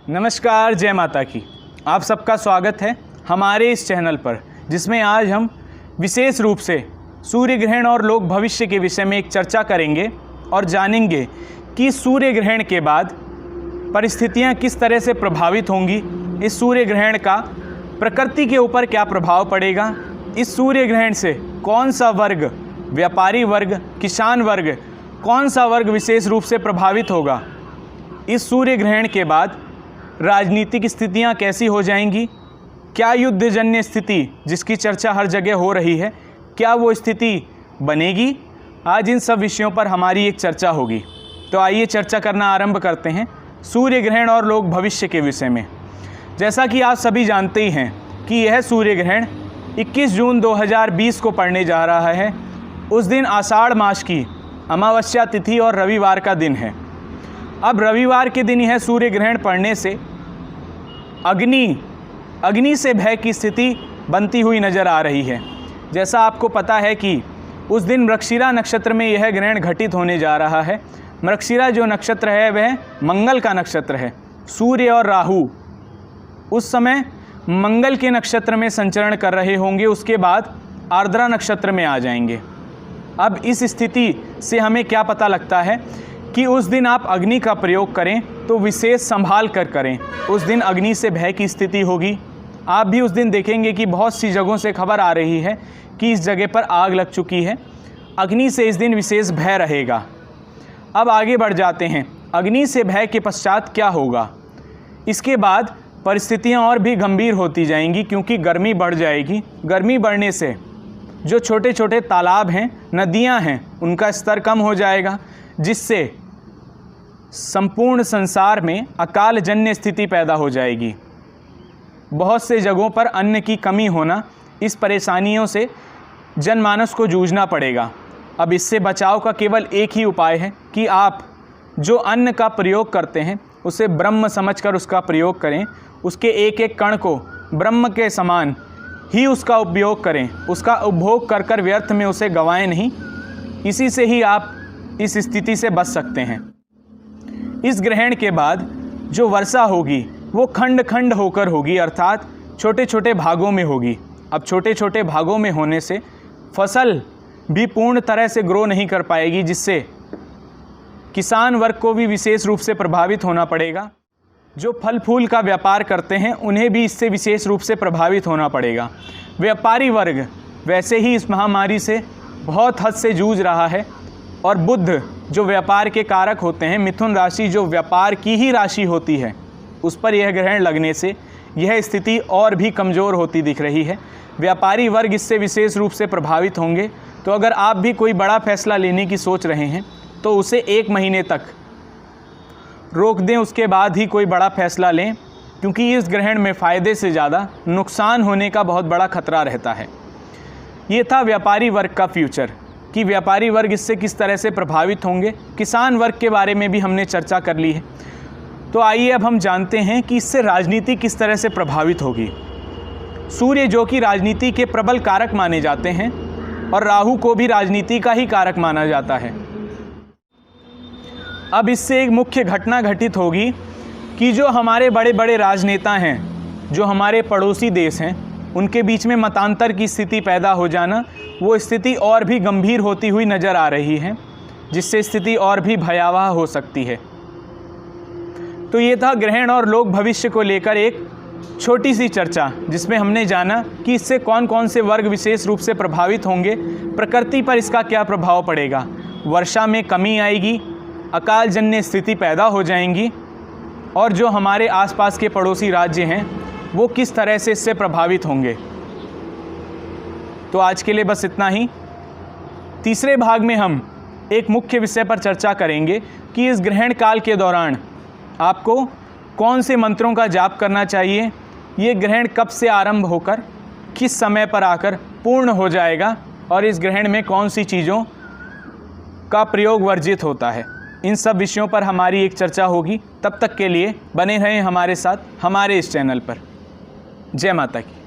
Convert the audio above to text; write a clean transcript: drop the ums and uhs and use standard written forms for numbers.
नमस्कार, जय माता की। आप सबका स्वागत है हमारे इस चैनल पर, जिसमें आज हम विशेष रूप से सूर्य ग्रहण और लोक भविष्य के विषय में एक चर्चा करेंगे और जानेंगे कि सूर्य ग्रहण के बाद परिस्थितियां किस तरह से प्रभावित होंगी, इस सूर्य ग्रहण का प्रकृति के ऊपर क्या प्रभाव पड़ेगा, इस सूर्य ग्रहण से कौन सा वर्ग, व्यापारी वर्ग, किसान वर्ग, कौन सा वर्ग विशेष रूप से प्रभावित होगा, इस सूर्य ग्रहण के बाद राजनीतिक स्थितियां कैसी हो जाएंगी, क्या युद्धजन्य स्थिति जिसकी चर्चा हर जगह हो रही है, क्या वो स्थिति बनेगी। आज इन सब विषयों पर हमारी एक चर्चा होगी। तो आइए चर्चा करना आरंभ करते हैं सूर्य ग्रहण और लोक भविष्य के विषय में। जैसा कि आप सभी जानते ही हैं कि यह सूर्य ग्रहण 21 जून 2020 को पड़ने जा रहा है। उस दिन आषाढ़ मास की अमावस्या तिथि और रविवार का दिन है। अब रविवार के दिन यह सूर्य ग्रहण पड़ने से अग्नि से भय की स्थिति बनती हुई नज़र आ रही है। जैसा आपको पता है कि उस दिन मृगशिरा नक्षत्र में यह ग्रहण घटित होने जा रहा है। मृगशिरा जो नक्षत्र है वह मंगल का नक्षत्र है। सूर्य और राहु उस समय मंगल के नक्षत्र में संचरण कर रहे होंगे, उसके बाद आर्द्रा नक्षत्र में आ जाएंगे। अब इस स्थिति से हमें क्या पता लगता है कि उस दिन आप अग्नि का प्रयोग करें तो विशेष संभाल कर करें। उस दिन अग्नि से भय की स्थिति होगी। आप भी उस दिन देखेंगे कि बहुत सी जगहों से खबर आ रही है कि इस जगह पर आग लग चुकी है। अग्नि से इस दिन विशेष भय रहेगा। अब आगे बढ़ जाते हैं, अग्नि से भय के पश्चात क्या होगा। इसके बाद परिस्थितियां और भी गंभीर होती जाएंगी, क्योंकि गर्मी बढ़ जाएगी। गर्मी बढ़ने से जो छोटे छोटे तालाब हैं, नदियां हैं, उनका स्तर कम हो जाएगा, जिससे संपूर्ण संसार में अकाल जन्य स्थिति पैदा हो जाएगी। बहुत से जगहों पर अन्न की कमी होना, इस परेशानियों से जनमानस को जूझना पड़ेगा। अब इससे बचाव का केवल एक ही उपाय है कि आप जो अन्न का प्रयोग करते हैं उसे ब्रह्म समझकर उसका प्रयोग करें। उसके एक एक कण को ब्रह्म के समान ही उसका उपयोग करें। उसका उपभोग कर कर व्यर्थ में उसे गंवाएं नहीं। इसी से ही आप इस स्थिति से बच सकते हैं। इस ग्रहण के बाद जो वर्षा होगी वो खंड खंड होकर होगी, अर्थात छोटे छोटे भागों में होगी। अब छोटे छोटे भागों में होने से फसल भी पूर्ण तरह से ग्रो नहीं कर पाएगी, जिससे किसान वर्ग को भी विशेष रूप से प्रभावित होना पड़ेगा। जो फल फूल का व्यापार करते हैं उन्हें भी इससे विशेष रूप से प्रभावित होना पड़ेगा। व्यापारी वर्ग वैसे ही इस महामारी से बहुत हद से जूझ रहा है, और बुध जो व्यापार के कारक होते हैं, मिथुन राशि जो व्यापार की ही राशि होती है, उस पर यह ग्रहण लगने से यह स्थिति और भी कमज़ोर होती दिख रही है। व्यापारी वर्ग इससे विशेष रूप से प्रभावित होंगे। तो अगर आप भी कोई बड़ा फैसला लेने की सोच रहे हैं तो उसे 1 महीने तक रोक दें, उसके बाद ही कोई बड़ा फैसला लें, क्योंकि इस ग्रहण में फ़ायदे से ज़्यादा नुकसान होने का बहुत बड़ा खतरा रहता है। ये था व्यापारी वर्ग का फ्यूचर, कि व्यापारी वर्ग इससे किस तरह से प्रभावित होंगे। किसान वर्ग के बारे में भी हमने चर्चा कर ली है। तो आइए अब हम जानते हैं कि इससे राजनीति किस तरह से प्रभावित होगी। सूर्य जो कि राजनीति के प्रबल कारक माने जाते हैं, और राहु को भी राजनीति का ही कारक माना जाता है। अब इससे एक मुख्य घटना घटित होगी कि जो हमारे बड़े बड़े राजनेता हैं, जो हमारे पड़ोसी देश हैं, उनके बीच में मतांतर की स्थिति पैदा हो जाना, वो स्थिति और भी गंभीर होती हुई नज़र आ रही है, जिससे स्थिति और भी भयावह हो सकती है। तो ये था ग्रहण और लोक भविष्य को लेकर एक छोटी सी चर्चा, जिसमें हमने जाना कि इससे कौन कौन से वर्ग विशेष रूप से प्रभावित होंगे, प्रकृति पर इसका क्या प्रभाव पड़ेगा, वर्षा में कमी आएगी, अकाल जन्य स्थिति पैदा हो जाएंगी, और जो हमारे आसपास के पड़ोसी राज्य हैं वो किस तरह से इससे प्रभावित होंगे। तो आज के लिए बस इतना ही। तीसरे भाग में हम एक मुख्य विषय पर चर्चा करेंगे कि इस ग्रहण काल के दौरान आपको कौन से मंत्रों का जाप करना चाहिए, ये ग्रहण कब से आरंभ होकर किस समय पर आकर पूर्ण हो जाएगा, और इस ग्रहण में कौन सी चीज़ों का प्रयोग वर्जित होता है। इन सब विषयों पर हमारी एक चर्चा होगी। तब तक के लिए बने रहें हमारे साथ, हमारे इस चैनल पर। जय माता की।